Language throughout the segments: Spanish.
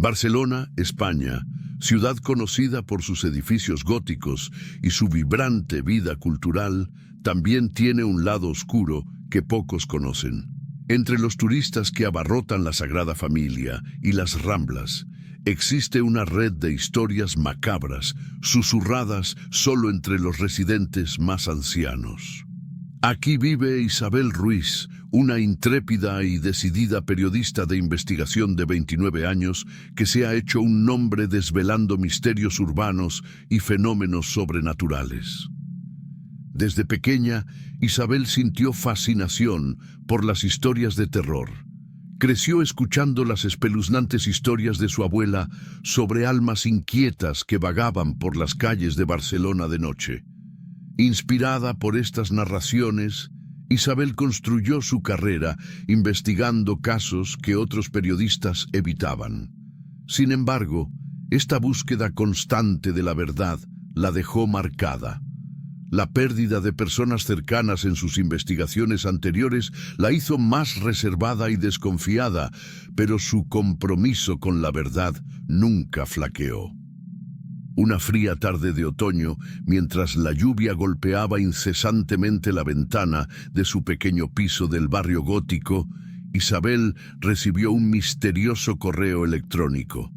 Barcelona, España, ciudad conocida por sus edificios góticos y su vibrante vida cultural, también tiene un lado oscuro que pocos conocen. Entre los turistas que abarrotan la Sagrada Familia y las Ramblas, existe una red de historias macabras, susurradas solo entre los residentes más ancianos. Aquí vive Isabel Ruiz, una intrépida y decidida periodista de investigación de 29 años que se ha hecho un nombre desvelando misterios urbanos y fenómenos sobrenaturales. Desde pequeña, Isabel sintió fascinación por las historias de terror. Creció escuchando las espeluznantes historias de su abuela sobre almas inquietas que vagaban por las calles de Barcelona de noche. Inspirada por estas narraciones, Isabel construyó su carrera investigando casos que otros periodistas evitaban. Sin embargo, esta búsqueda constante de la verdad la dejó marcada. La pérdida de personas cercanas en sus investigaciones anteriores la hizo más reservada y desconfiada, pero su compromiso con la verdad nunca flaqueó. Una fría tarde de otoño, mientras la lluvia golpeaba incesantemente la ventana de su pequeño piso del barrio gótico, Isabel recibió un misterioso correo electrónico.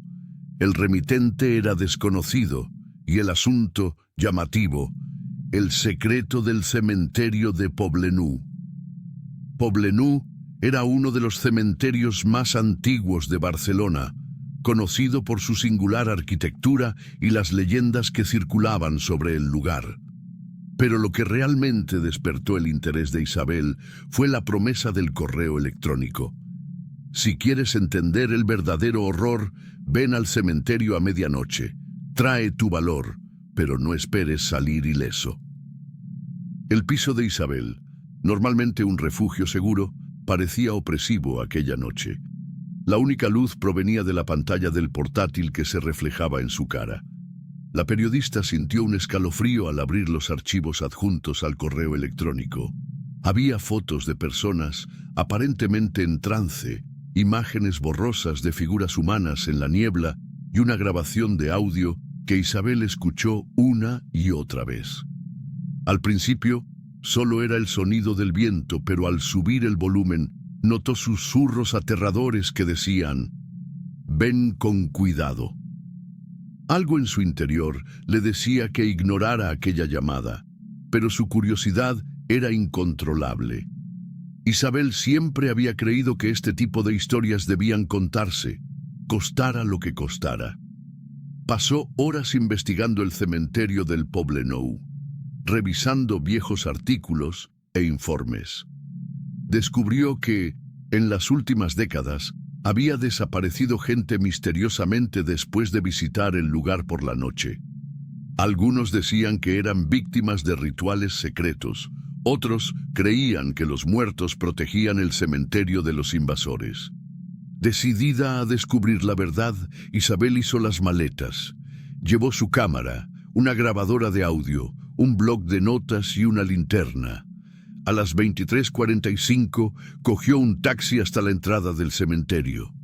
El remitente era desconocido y el asunto llamativo: el secreto del cementerio de Poblenou. Poblenou era uno de los cementerios más antiguos de Barcelona, conocido por su singular arquitectura y las leyendas que circulaban sobre el lugar. Pero lo que realmente despertó el interés de Isabel fue la promesa del correo electrónico. Si quieres entender el verdadero horror, ven al cementerio a medianoche. Trae tu valor, pero no esperes salir ileso. El piso de Isabel, normalmente un refugio seguro, parecía opresivo aquella noche. La única luz provenía de la pantalla del portátil que se reflejaba en su cara. La periodista sintió un escalofrío al abrir los archivos adjuntos al correo electrónico. Había fotos de personas aparentemente en trance, imágenes borrosas de figuras humanas en la niebla y una grabación de audio que Isabel escuchó una y otra vez. Al principio, solo era el sonido del viento, pero al subir el volumen, notó susurros aterradores que decían: «Ven con cuidado». Algo en su interior le decía que ignorara aquella llamada, pero su curiosidad era incontrolable. Isabel siempre había creído que este tipo de historias debían contarse, costara lo que costara. Pasó horas investigando el cementerio del Poblenou, revisando viejos artículos e informes. Descubrió que, en las últimas décadas, había desaparecido gente misteriosamente después de visitar el lugar por la noche. Algunos decían que eran víctimas de rituales secretos, otros creían que los muertos protegían el cementerio de los invasores. Decidida a descubrir la verdad, Isabel hizo las maletas. Llevó su cámara, una grabadora de audio, un bloc de notas y una linterna. A las 23:45 cogió un taxi hasta la entrada del cementerio.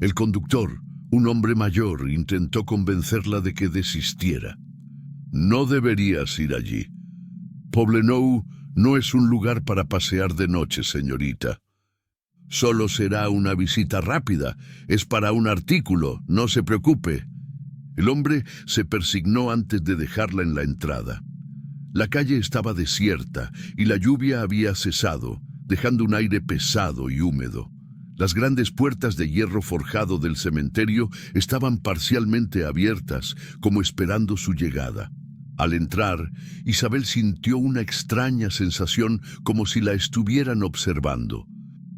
El conductor, un hombre mayor, intentó convencerla de que desistiera. «No deberías ir allí. Poblenou no es un lugar para pasear de noche, señorita. Solo será una visita rápida. Es para un artículo, no se preocupe». El hombre se persignó antes de dejarla en la entrada. La calle estaba desierta y la lluvia había cesado, dejando un aire pesado y húmedo. Las grandes puertas de hierro forjado del cementerio estaban parcialmente abiertas, como esperando su llegada. Al entrar, Isabel sintió una extraña sensación, como si la estuvieran observando.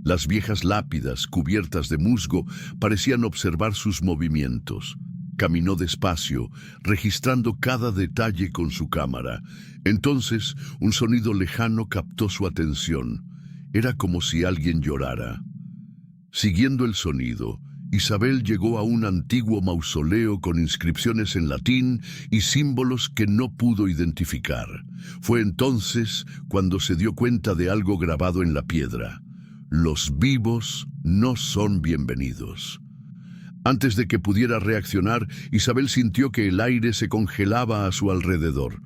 Las viejas lápidas, cubiertas de musgo, parecían observar sus movimientos. Caminó despacio, registrando cada detalle con su cámara. Entonces, un sonido lejano captó su atención. Era como si alguien llorara. Siguiendo el sonido, Isabel llegó a un antiguo mausoleo con inscripciones en latín y símbolos que no pudo identificar. Fue entonces cuando se dio cuenta de algo grabado en la piedra: «Los vivos no son bienvenidos». Antes de que pudiera reaccionar, Isabel sintió que el aire se congelaba a su alrededor.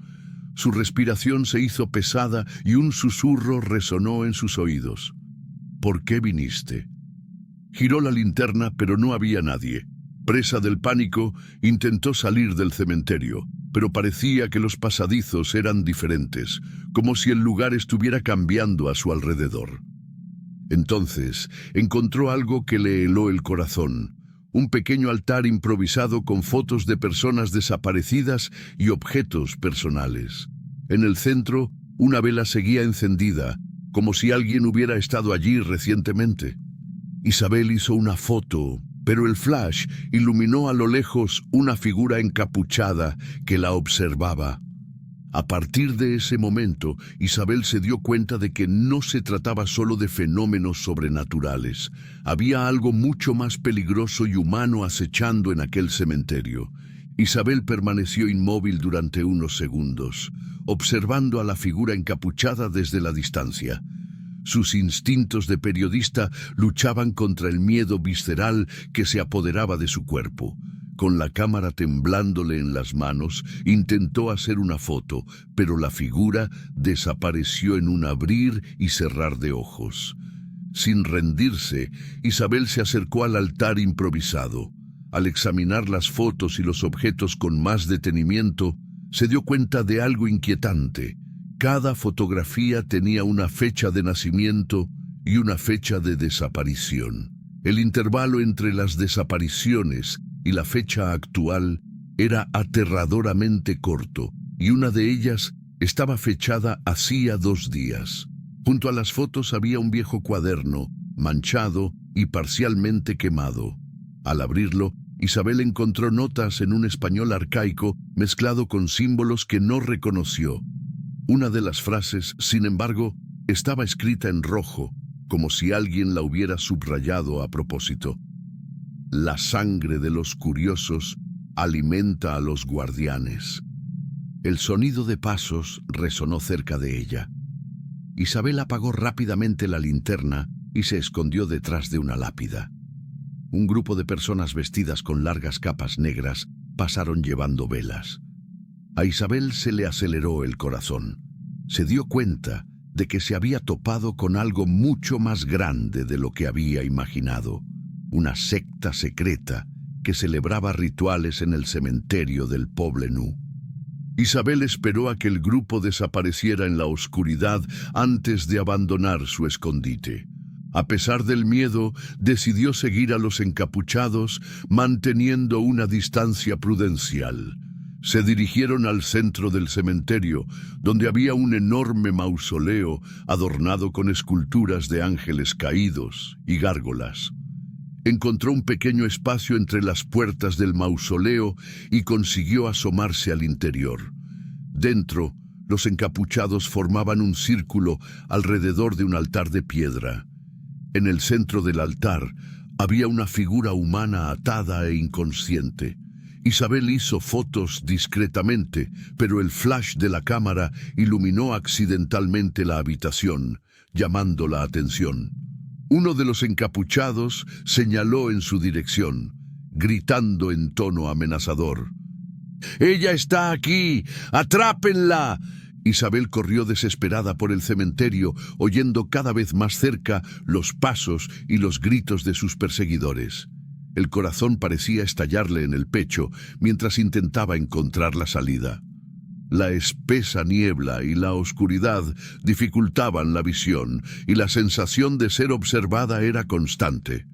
Su respiración se hizo pesada y un susurro resonó en sus oídos. ¿Por qué viniste? Giró la linterna, pero no había nadie. Presa del pánico, intentó salir del cementerio, pero parecía que los pasadizos eran diferentes, como si el lugar estuviera cambiando a su alrededor. Entonces, encontró algo que le heló el corazón. Un pequeño altar improvisado con fotos de personas desaparecidas y objetos personales. En el centro, una vela seguía encendida, como si alguien hubiera estado allí recientemente. Isabel hizo una foto, pero el flash iluminó a lo lejos una figura encapuchada que la observaba. A partir de ese momento, Isabel se dio cuenta de que no se trataba solo de fenómenos sobrenaturales. Había algo mucho más peligroso y humano acechando en aquel cementerio. Isabel permaneció inmóvil durante unos segundos, observando a la figura encapuchada desde la distancia. Sus instintos de periodista luchaban contra el miedo visceral que se apoderaba de su cuerpo. Con la cámara temblándole en las manos, intentó hacer una foto, pero la figura desapareció en un abrir y cerrar de ojos. Sin rendirse, Isabel se acercó al altar improvisado. Al examinar las fotos y los objetos con más detenimiento, se dio cuenta de algo inquietante. Cada fotografía tenía una fecha de nacimiento y una fecha de desaparición. El intervalo entre las desapariciones y la fecha actual era aterradoramente corto, y una de ellas estaba fechada hacía 2 días. Junto a las fotos había un viejo cuaderno, manchado y parcialmente quemado. Al abrirlo, Isabel encontró notas en un español arcaico mezclado con símbolos que no reconoció. Una de las frases, sin embargo, estaba escrita en rojo, como si alguien la hubiera subrayado a propósito. La sangre de los curiosos alimenta a los guardianes. El sonido de pasos resonó cerca de ella. Isabel apagó rápidamente la linterna y se escondió detrás de una lápida. Un grupo de personas vestidas con largas capas negras pasaron llevando velas. A Isabel se le aceleró el corazón. Se dio cuenta de que se había topado con algo mucho más grande de lo que había imaginado. Una secta secreta que celebraba rituales en el cementerio del Poble Nou. Isabel esperó a que el grupo desapareciera en la oscuridad antes de abandonar su escondite. A pesar del miedo, decidió seguir a los encapuchados, manteniendo una distancia prudencial. Se dirigieron al centro del cementerio, donde había un enorme mausoleo adornado con esculturas de ángeles caídos y gárgolas. Encontró un pequeño espacio entre las puertas del mausoleo y consiguió asomarse al interior. Dentro, los encapuchados formaban un círculo alrededor de un altar de piedra. En el centro del altar había una figura humana atada e inconsciente. Isabel hizo fotos discretamente, pero el flash de la cámara iluminó accidentalmente la habitación, llamando la atención. Uno de los encapuchados señaló en su dirección, gritando en tono amenazador. «¡Ella está aquí! ¡Atrápenla!». Isabel corrió desesperada por el cementerio, oyendo cada vez más cerca los pasos y los gritos de sus perseguidores. El corazón parecía estallarle en el pecho mientras intentaba encontrar la salida. La espesa niebla y la oscuridad dificultaban la visión, y la sensación de ser observada era constante.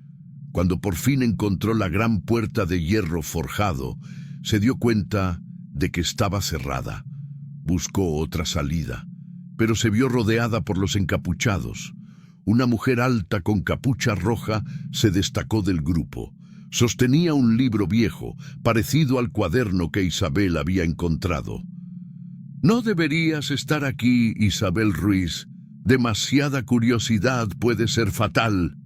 Cuando por fin encontró la gran puerta de hierro forjado, se dio cuenta de que estaba cerrada. Buscó otra salida, pero se vio rodeada por los encapuchados. Una mujer alta con capucha roja se destacó del grupo. Sostenía un libro viejo, parecido al cuaderno que Isabel había encontrado. «No deberías estar aquí, Isabel Ruiz. Demasiada curiosidad puede ser fatal».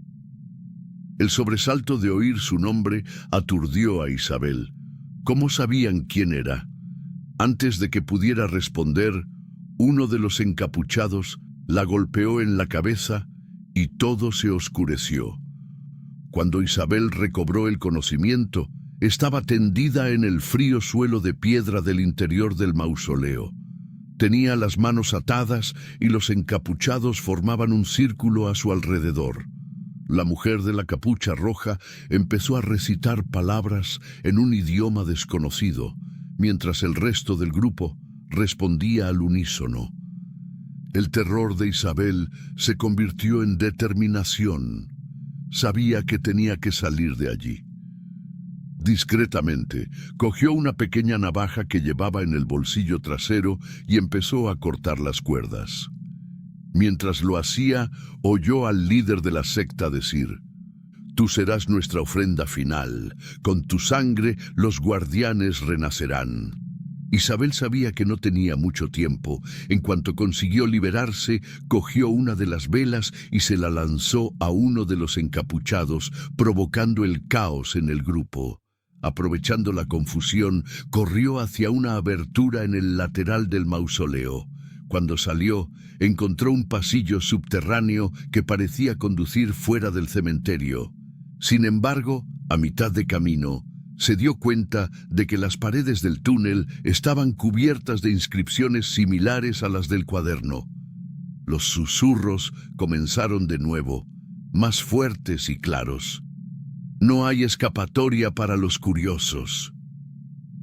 El sobresalto de oír su nombre aturdió a Isabel. ¿Cómo sabían quién era? Antes de que pudiera responder, uno de los encapuchados la golpeó en la cabeza y todo se oscureció. Cuando Isabel recobró el conocimiento, estaba tendida en el frío suelo de piedra del interior del mausoleo. Tenía las manos atadas y los encapuchados formaban un círculo a su alrededor. La mujer de la capucha roja empezó a recitar palabras en un idioma desconocido, mientras el resto del grupo respondía al unísono. El terror de Isabel se convirtió en determinación. Sabía que tenía que salir de allí. Discretamente, cogió una pequeña navaja que llevaba en el bolsillo trasero y empezó a cortar las cuerdas. Mientras lo hacía, oyó al líder de la secta decir: «Tú serás nuestra ofrenda final. Con tu sangre los guardianes renacerán». Isabel sabía que no tenía mucho tiempo. En cuanto consiguió liberarse, cogió una de las velas y se la lanzó a uno de los encapuchados, provocando el caos en el grupo. Aprovechando la confusión, corrió hacia una abertura en el lateral del mausoleo. Cuando salió, encontró un pasillo subterráneo que parecía conducir fuera del cementerio. Sin embargo, a mitad de camino, se dio cuenta de que las paredes del túnel estaban cubiertas de inscripciones similares a las del cuaderno. Los susurros comenzaron de nuevo, más fuertes y claros. No hay escapatoria para los curiosos.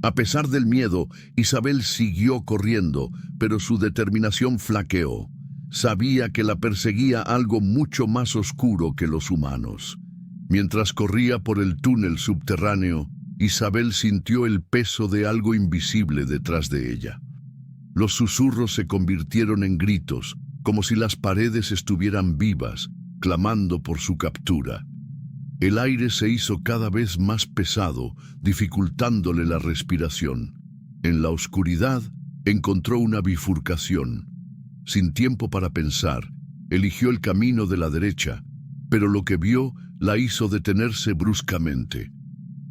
A pesar del miedo, Isabel siguió corriendo, pero su determinación flaqueó. Sabía que la perseguía algo mucho más oscuro que los humanos. Mientras corría por el túnel subterráneo, Isabel sintió el peso de algo invisible detrás de ella. Los susurros se convirtieron en gritos, como si las paredes estuvieran vivas, clamando por su captura. El aire se hizo cada vez más pesado, dificultándole la respiración. En la oscuridad, encontró una bifurcación. Sin tiempo para pensar, eligió el camino de la derecha, pero lo que vio la hizo detenerse bruscamente.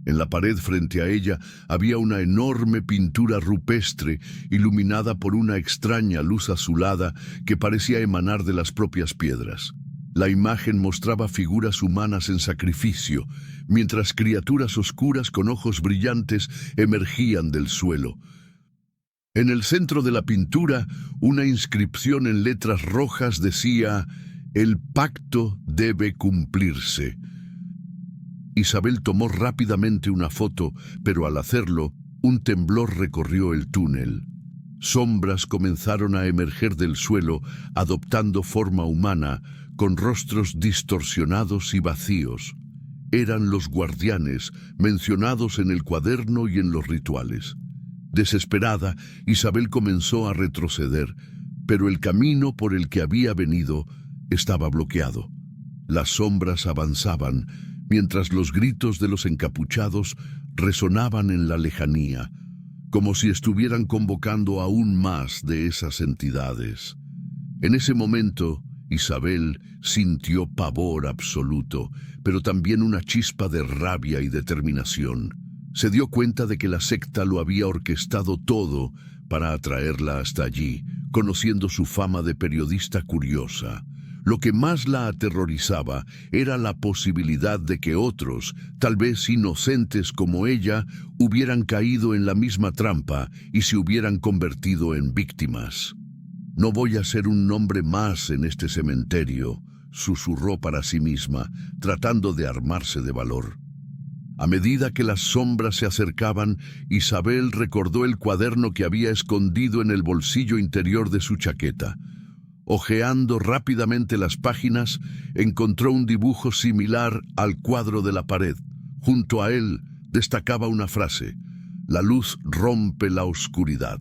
En la pared frente a ella había una enorme pintura rupestre iluminada por una extraña luz azulada que parecía emanar de las propias piedras. La imagen mostraba figuras humanas en sacrificio, mientras criaturas oscuras con ojos brillantes emergían del suelo. En el centro de la pintura, una inscripción en letras rojas decía: «El pacto debe cumplirse». Isabel tomó rápidamente una foto, pero al hacerlo, un temblor recorrió el túnel. Sombras comenzaron a emerger del suelo, adoptando forma humana, con rostros distorsionados y vacíos. Eran los guardianes, mencionados en el cuaderno y en los rituales. Desesperada, Isabel comenzó a retroceder, pero el camino por el que había venido estaba bloqueado. Las sombras avanzaban, mientras los gritos de los encapuchados resonaban en la lejanía, como si estuvieran convocando aún más de esas entidades. En ese momento, Isabel sintió pavor absoluto, pero también una chispa de rabia y determinación. Se dio cuenta de que la secta lo había orquestado todo para atraerla hasta allí, conociendo su fama de periodista curiosa. Lo que más la aterrorizaba era la posibilidad de que otros, tal vez inocentes como ella, hubieran caído en la misma trampa y se hubieran convertido en víctimas. «No voy a ser un nombre más en este cementerio», susurró para sí misma, tratando de armarse de valor. A medida que las sombras se acercaban, Isabel recordó el cuaderno que había escondido en el bolsillo interior de su chaqueta. Ojeando rápidamente las páginas, encontró un dibujo similar al cuadro de la pared. Junto a él destacaba una frase: «La luz rompe la oscuridad».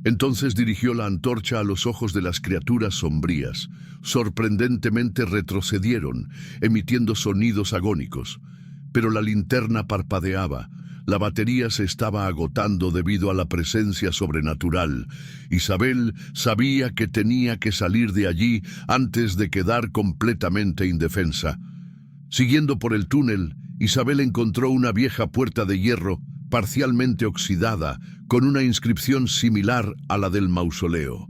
Entonces dirigió la antorcha a los ojos de las criaturas sombrías. Sorprendentemente retrocedieron, emitiendo sonidos agónicos. Pero la linterna parpadeaba. La batería se estaba agotando debido a la presencia sobrenatural. Isabel sabía que tenía que salir de allí antes de quedar completamente indefensa. Siguiendo por el túnel, Isabel encontró una vieja puerta de hierro, parcialmente oxidada, con una inscripción similar a la del mausoleo.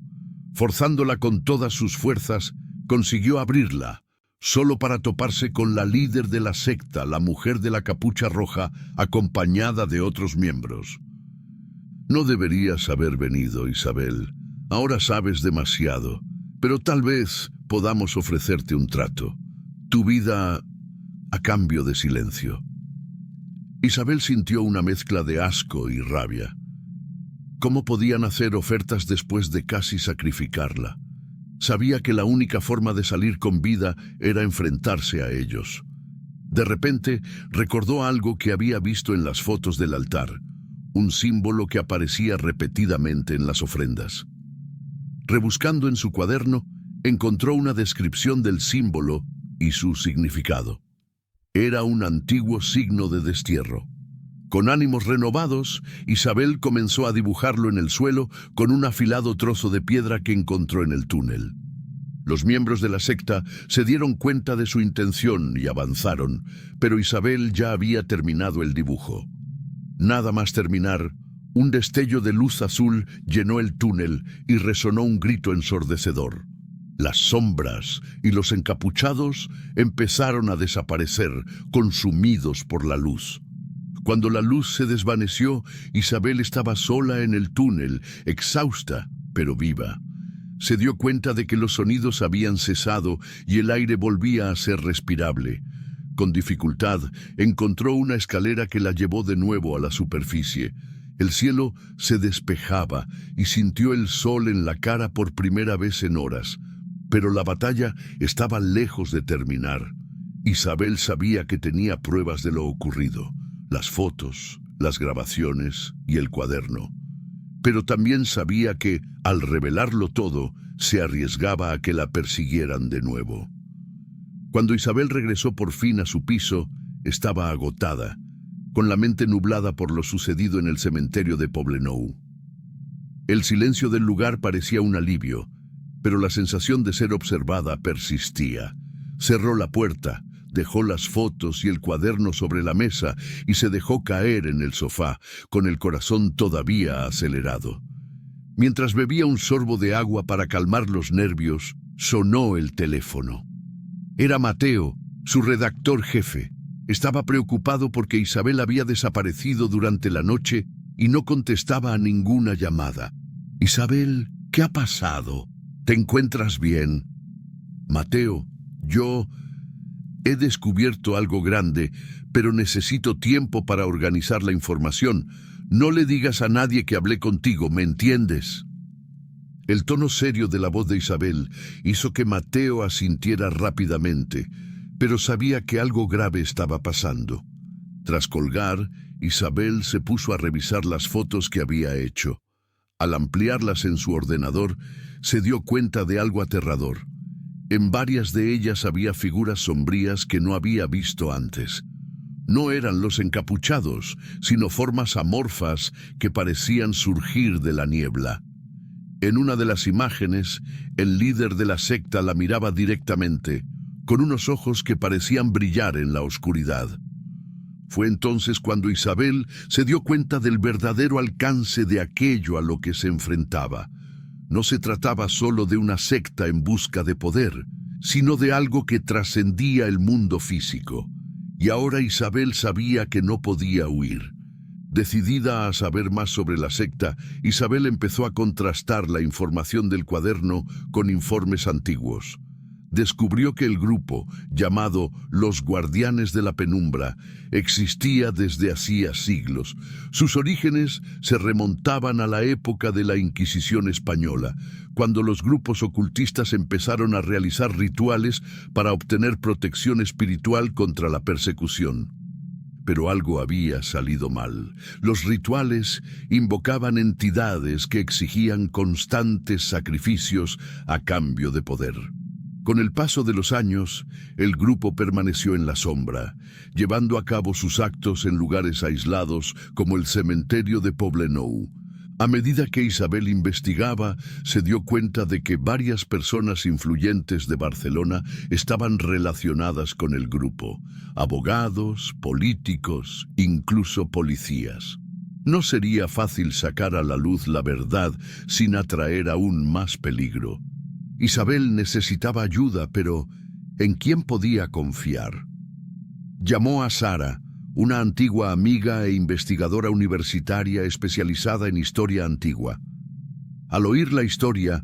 Forzándola con todas sus fuerzas, consiguió abrirla. solo para toparse con la líder de la secta, la mujer de la capucha roja, acompañada de otros miembros. No deberías haber venido, Isabel. Ahora sabes demasiado, pero tal vez podamos ofrecerte un trato. Tu vida a cambio de silencio. Isabel sintió una mezcla de asco y rabia. ¿Cómo podían hacer ofertas después de casi sacrificarla? Sabía que la única forma de salir con vida era enfrentarse a ellos. De repente, recordó algo que había visto en las fotos del altar, un símbolo que aparecía repetidamente en las ofrendas. Rebuscando en su cuaderno, encontró una descripción del símbolo y su significado. Era un antiguo signo de destierro. Con ánimos renovados, Isabel comenzó a dibujarlo en el suelo con un afilado trozo de piedra que encontró en el túnel. Los miembros de la secta se dieron cuenta de su intención y avanzaron, pero Isabel ya había terminado el dibujo. Nada más terminar, un destello de luz azul llenó el túnel y resonó un grito ensordecedor. Las sombras y los encapuchados empezaron a desaparecer, consumidos por la luz. Cuando la luz se desvaneció, Isabel estaba sola en el túnel, exhausta, pero viva. Se dio cuenta de que los sonidos habían cesado y el aire volvía a ser respirable. Con dificultad, encontró una escalera que la llevó de nuevo a la superficie. El cielo se despejaba y sintió el sol en la cara por primera vez en horas. Pero la batalla estaba lejos de terminar. Isabel sabía que tenía pruebas de lo ocurrido. Las fotos, las grabaciones y el cuaderno. Pero también sabía que, al revelarlo todo, se arriesgaba a que la persiguieran de nuevo. Cuando Isabel regresó por fin a su piso, estaba agotada, con la mente nublada por lo sucedido en el cementerio de Poblenou. El silencio del lugar parecía un alivio, pero la sensación de ser observada persistía. Cerró la puerta, dejó las fotos y el cuaderno sobre la mesa y se dejó caer en el sofá, con el corazón todavía acelerado. Mientras bebía un sorbo de agua para calmar los nervios, sonó el teléfono. Era Mateo, su redactor jefe. Estaba preocupado porque Isabel había desaparecido durante la noche y no contestaba a ninguna llamada. «Isabel, ¿qué ha pasado? ¿Te encuentras bien?» «Mateo, yo he descubierto algo grande, pero necesito tiempo para organizar la información. No le digas a nadie que hablé contigo, ¿me entiendes?» El tono serio de la voz de Isabel hizo que Mateo asintiera rápidamente, pero sabía que algo grave estaba pasando. Tras colgar, Isabel se puso a revisar las fotos que había hecho. Al ampliarlas en su ordenador, se dio cuenta de algo aterrador. En varias de ellas había figuras sombrías que no había visto antes. No eran los encapuchados, sino formas amorfas que parecían surgir de la niebla. En una de las imágenes, el líder de la secta la miraba directamente, con unos ojos que parecían brillar en la oscuridad. Fue entonces cuando Isabel se dio cuenta del verdadero alcance de aquello a lo que se enfrentaba. No se trataba solo de una secta en busca de poder, sino de algo que trascendía el mundo físico. Y ahora Isabel sabía que no podía huir. Decidida a saber más sobre la secta, Isabel empezó a contrastar la información del cuaderno con informes antiguos. Descubrió que el grupo, llamado Los Guardianes de la Penumbra, existía desde hacía siglos. Sus orígenes se remontaban a la época de la Inquisición española, cuando los grupos ocultistas empezaron a realizar rituales para obtener protección espiritual contra la persecución. Pero algo había salido mal. Los rituales invocaban entidades que exigían constantes sacrificios a cambio de poder. Con el paso de los años, el grupo permaneció en la sombra, llevando a cabo sus actos en lugares aislados como el cementerio de Poblenou. A medida que Isabel investigaba, se dio cuenta de que varias personas influyentes de Barcelona estaban relacionadas con el grupo: abogados, políticos, incluso policías. No sería fácil sacar a la luz la verdad sin atraer aún más peligro. Isabel necesitaba ayuda, pero ¿En quién podía confiar? Llamó a Sara, una antigua amiga e investigadora universitaria especializada en historia antigua. Al oír la historia,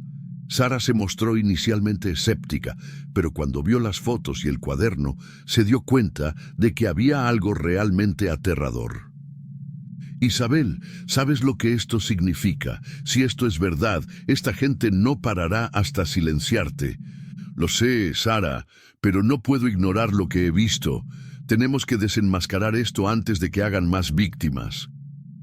Sara se mostró inicialmente escéptica, pero cuando vio las fotos y el cuaderno, se dio cuenta de que había algo realmente aterrador. Isabel, ¿sabes lo que esto significa? Si esto es verdad, esta gente no parará hasta silenciarte. Lo sé, Sara, pero no puedo ignorar lo que he visto. Tenemos que desenmascarar esto antes de que hagan más víctimas.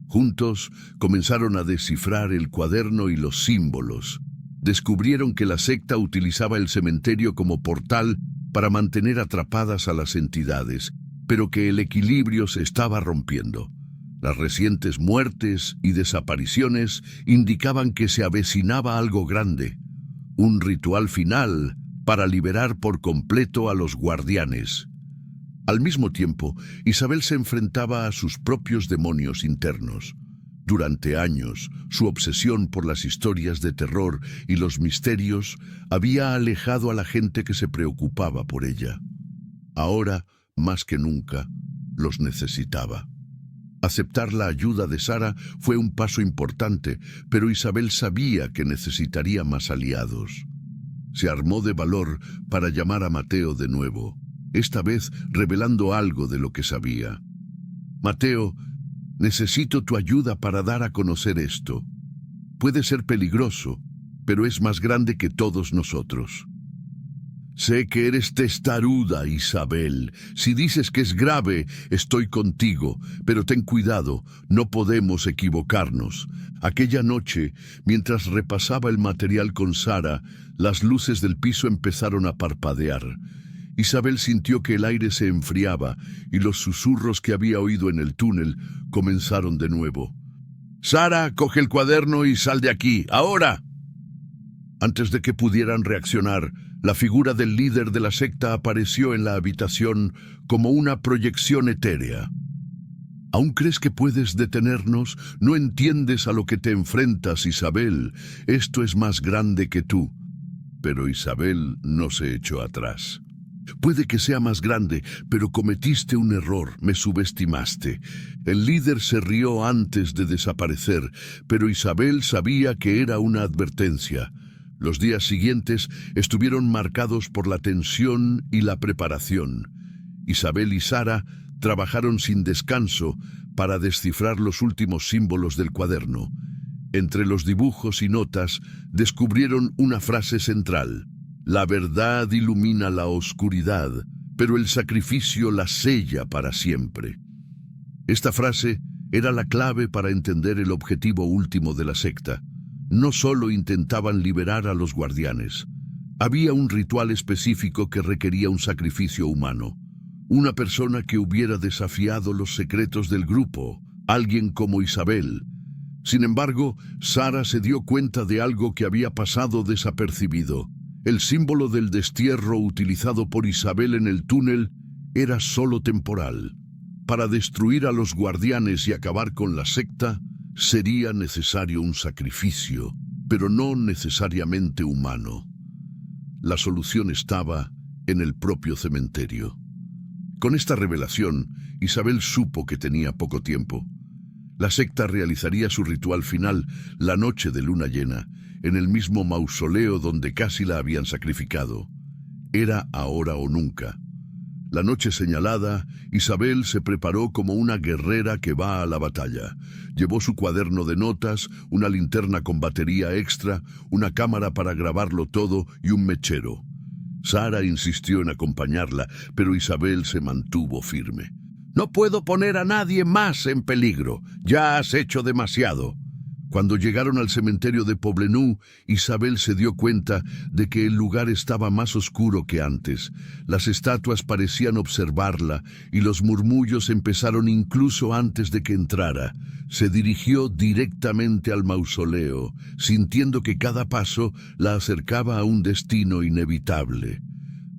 Juntos comenzaron a descifrar el cuaderno y los símbolos. Descubrieron que la secta utilizaba el cementerio como portal para mantener atrapadas a las entidades, pero que el equilibrio se estaba rompiendo. Las recientes muertes y desapariciones indicaban que se avecinaba algo grande, un ritual final para liberar por completo a los guardianes. Al mismo tiempo, Isabel se enfrentaba a sus propios demonios internos. Durante años, su obsesión por las historias de terror y los misterios había alejado a la gente que se preocupaba por ella. Ahora, más que nunca, los necesitaba. Aceptar la ayuda de Sara fue un paso importante, pero Isabel sabía que necesitaría más aliados. Se armó de valor para llamar a Mateo de nuevo, esta vez revelando algo de lo que sabía. Mateo, necesito tu ayuda para dar a conocer esto. Puede ser peligroso, pero es más grande que todos nosotros. Sé que eres testaruda, Isabel. Si dices que es grave, estoy contigo, pero ten cuidado, no podemos equivocarnos. Aquella noche, mientras repasaba el material con Sara, las luces del piso empezaron a parpadear. Isabel sintió que el aire se enfriaba y los susurros que había oído en el túnel comenzaron de nuevo. «Sara, coge el cuaderno y sal de aquí, ahora». Antes de que pudieran reaccionar, la figura del líder de la secta apareció en la habitación como una proyección etérea. ¿Aún crees que puedes detenernos? No entiendes a lo que te enfrentas, Isabel. Esto es más grande que tú. Pero Isabel no se echó atrás. Puede que sea más grande, pero cometiste un error, me subestimaste. El líder se rió antes de desaparecer, pero Isabel sabía que era una advertencia. Los días siguientes estuvieron marcados por la tensión y la preparación. Isabel y Sara trabajaron sin descanso para descifrar los últimos símbolos del cuaderno. Entre los dibujos y notas descubrieron una frase central. La verdad ilumina la oscuridad, pero el sacrificio la sella para siempre. Esta frase era la clave para entender el objetivo último de la secta. No solo intentaban liberar a los guardianes. Había un ritual específico que requería un sacrificio humano. Una persona que hubiera desafiado los secretos del grupo, alguien como Isabel. Sin embargo, Sara se dio cuenta de algo que había pasado desapercibido. El símbolo del destierro utilizado por Isabel en el túnel era solo temporal. Para destruir a los guardianes y acabar con la secta, sería necesario un sacrificio, pero no necesariamente humano. La solución estaba en el propio cementerio. Con esta revelación, Isabel supo que tenía poco tiempo. La secta realizaría su ritual final la noche de luna llena, en el mismo mausoleo donde casi la habían sacrificado. Era ahora o nunca. La noche señalada, Isabel se preparó como una guerrera que va a la batalla. Llevó su cuaderno de notas, una linterna con batería extra, una cámara para grabarlo todo y un mechero. Sara insistió en acompañarla, pero Isabel se mantuvo firme. «No puedo poner a nadie más en peligro. Ya has hecho demasiado». Cuando llegaron al cementerio de Poblenou, Isabel se dio cuenta de que el lugar estaba más oscuro que antes. Las estatuas parecían observarla y los murmullos empezaron incluso antes de que entrara. Se dirigió directamente al mausoleo, sintiendo que cada paso la acercaba a un destino inevitable.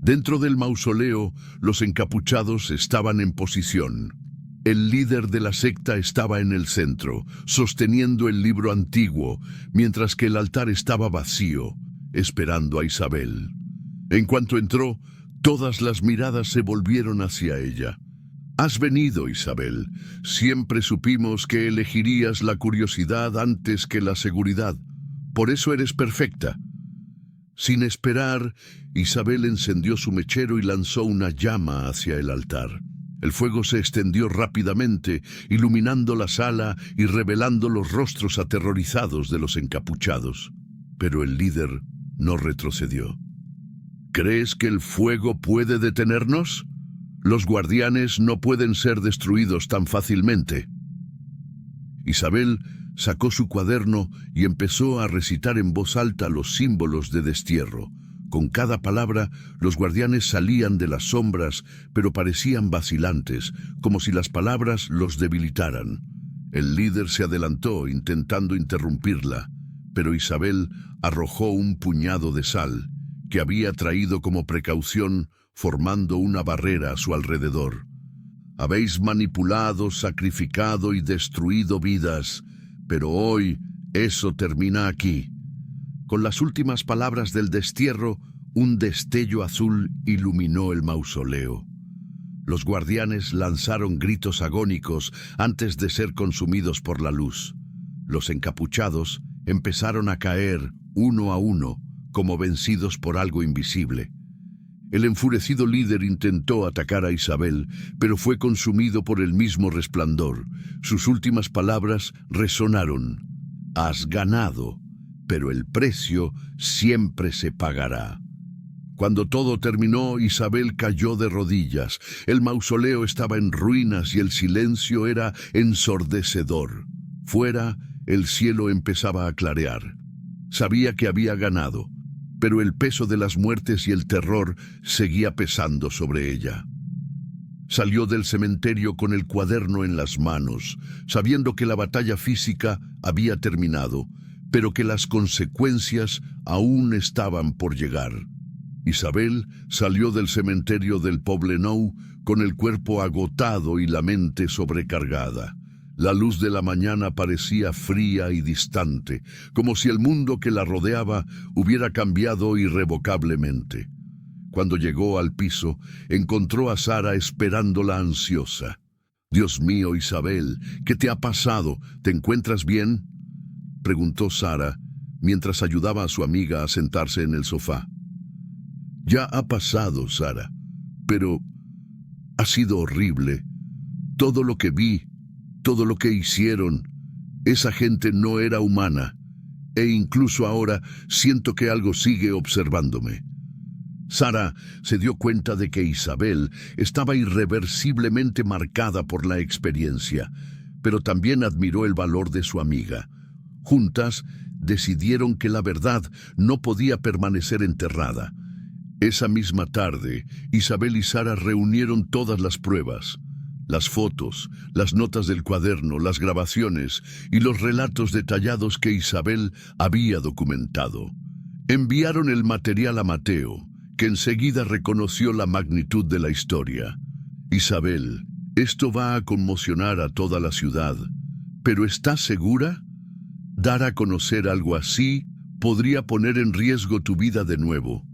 Dentro del mausoleo, los encapuchados estaban en posición. El líder de la secta estaba en el centro, sosteniendo el libro antiguo, mientras que el altar estaba vacío, esperando a Isabel. En cuanto entró, Todas las miradas se volvieron hacia ella. Has venido, Isabel. Siempre supimos que elegirías la curiosidad antes que la seguridad. Por eso eres perfecta. Sin esperar, Isabel encendió su mechero y lanzó una llama hacia el altar. El fuego se extendió rápidamente, iluminando la sala y revelando los rostros aterrorizados de los encapuchados. Pero el líder no retrocedió. ¿Crees que el fuego puede detenernos? Los guardianes no pueden ser destruidos tan fácilmente. Isabel sacó su cuaderno y empezó a recitar en voz alta los símbolos de destierro. Con cada palabra, los guardianes salían de las sombras, pero parecían vacilantes, como si las palabras los debilitaran. El líder se adelantó, intentando interrumpirla, pero Isabel arrojó un puñado de sal, que había traído como precaución, formando una barrera a su alrededor. Habéis manipulado, sacrificado y destruido vidas, pero hoy eso termina aquí. Con las últimas palabras del destierro, un destello azul iluminó el mausoleo. Los guardianes lanzaron gritos agónicos antes de ser consumidos por la luz. Los encapuchados empezaron a caer uno a uno, como vencidos por algo invisible. El enfurecido líder intentó atacar a Isabel, pero fue consumido por el mismo resplandor. Sus últimas palabras resonaron. Has ganado, pero el precio siempre se pagará. Cuando todo terminó, Isabel cayó de rodillas. El mausoleo estaba en ruinas y el silencio era ensordecedor. Fuera, el cielo empezaba a clarear. Sabía que había ganado, pero el peso de las muertes y el terror seguía pesando sobre ella. Salió del cementerio con el cuaderno en las manos, sabiendo que la batalla física había terminado, pero que las consecuencias aún estaban por llegar. Isabel salió del cementerio del Poblenou con el cuerpo agotado y la mente sobrecargada. La luz de la mañana parecía fría y distante, como si el mundo que la rodeaba hubiera cambiado irrevocablemente. Cuando llegó al piso, encontró a Sara esperándola ansiosa. «Dios mío, Isabel, ¿qué te ha pasado? ¿Te encuentras bien?», preguntó Sara, mientras ayudaba a su amiga a sentarse en el sofá. «Ya ha pasado, Sara, pero ha sido horrible. Todo lo que vi, todo lo que hicieron, esa gente no era humana, e incluso ahora siento que algo sigue observándome». Sara se dio cuenta de que Isabel estaba irreversiblemente marcada por la experiencia, pero también admiró el valor de su amiga. Juntas decidieron que la verdad no podía permanecer enterrada. Esa misma tarde, Isabel y Sara reunieron todas las pruebas. Las fotos, las notas del cuaderno, las grabaciones y los relatos detallados que Isabel había documentado. Enviaron el material a Mateo, que enseguida reconoció la magnitud de la historia. «Isabel, esto va a conmocionar a toda la ciudad, pero ¿estás segura? Dar a conocer algo así podría poner en riesgo tu vida de nuevo».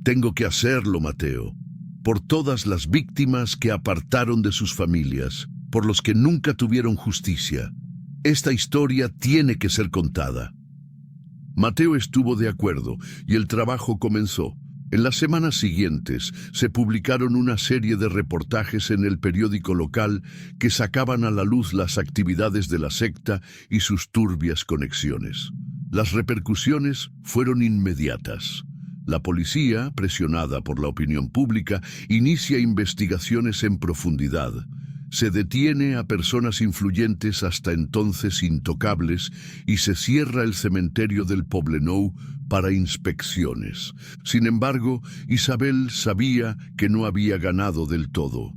«Tengo que hacerlo, Mateo, por todas las víctimas que apartaron de sus familias, por los que nunca tuvieron justicia. Esta historia tiene que ser contada». Mateo estuvo de acuerdo y el trabajo comenzó. En las semanas siguientes se publicaron una serie de reportajes en el periódico local que sacaban a la luz las actividades de la secta y sus turbias conexiones. Las repercusiones fueron inmediatas. La policía, presionada por la opinión pública, inicia investigaciones en profundidad. Se detiene a personas influyentes hasta entonces intocables y se cierra el cementerio del Poblenou para inspecciones. Sin embargo, Isabel sabía que no había ganado del todo.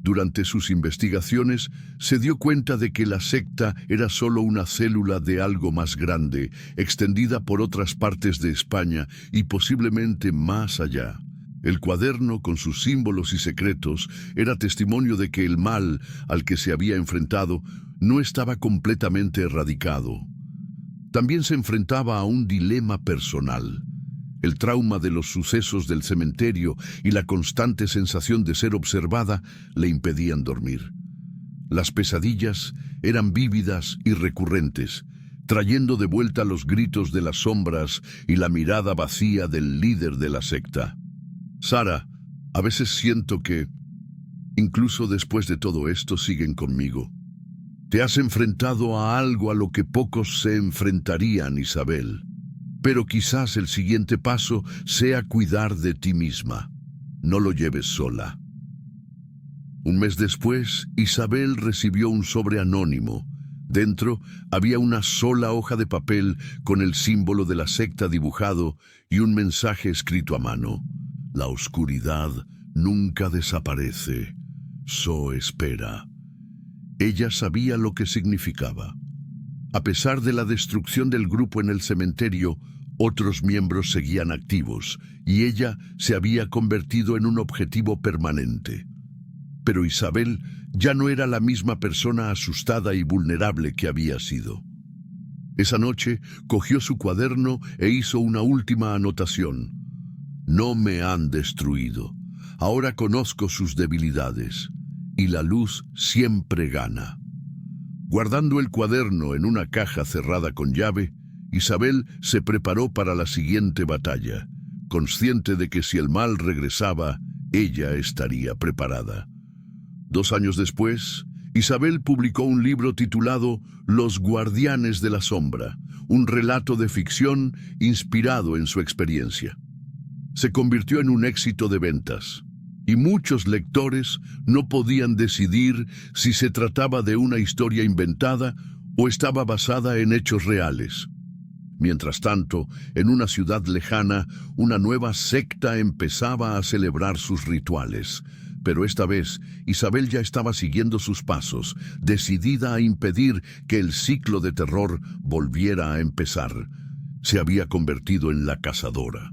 Durante sus investigaciones, se dio cuenta de que la secta era solo una célula de algo más grande, extendida por otras partes de España y posiblemente más allá. El cuaderno, con sus símbolos y secretos, era testimonio de que el mal al que se había enfrentado no estaba completamente erradicado. También se enfrentaba a un dilema personal. El trauma de los sucesos del cementerio y la constante sensación de ser observada le impedían dormir. Las pesadillas eran vívidas y recurrentes, trayendo de vuelta los gritos de las sombras y la mirada vacía del líder de la secta. Sara, a veces siento que, incluso después de todo esto, siguen conmigo. Te has enfrentado a algo a lo que pocos se enfrentarían, Isabel. Pero quizás el siguiente paso sea cuidar de ti misma. No lo lleves sola. Un mes después, Isabel recibió un sobre anónimo. Dentro había una sola hoja de papel con el símbolo de la secta dibujado y un mensaje escrito a mano. La oscuridad nunca desaparece, solo espera. Ella sabía lo que significaba. A pesar de la destrucción del grupo en el cementerio, otros miembros seguían activos y ella se había convertido en un objetivo permanente. Pero Isabel ya no era la misma persona asustada y vulnerable que había sido. Esa noche cogió su cuaderno e hizo una última anotación. No me han destruido. Ahora conozco sus debilidades. Y la luz siempre gana. Guardando el cuaderno en una caja cerrada con llave, Isabel se preparó para la siguiente batalla, consciente de que si el mal regresaba, ella estaría preparada. 2 años después, Isabel publicó un libro titulado Los Guardianes de la Sombra, un relato de ficción inspirado en su experiencia. Se convirtió en un éxito de ventas, y muchos lectores no podían decidir si se trataba de una historia inventada o estaba basada en hechos reales. Mientras tanto, en una ciudad lejana, una nueva secta empezaba a celebrar sus rituales. Pero esta vez, Isabel ya estaba siguiendo sus pasos, decidida a impedir que el ciclo de terror volviera a empezar. Se había convertido en la cazadora.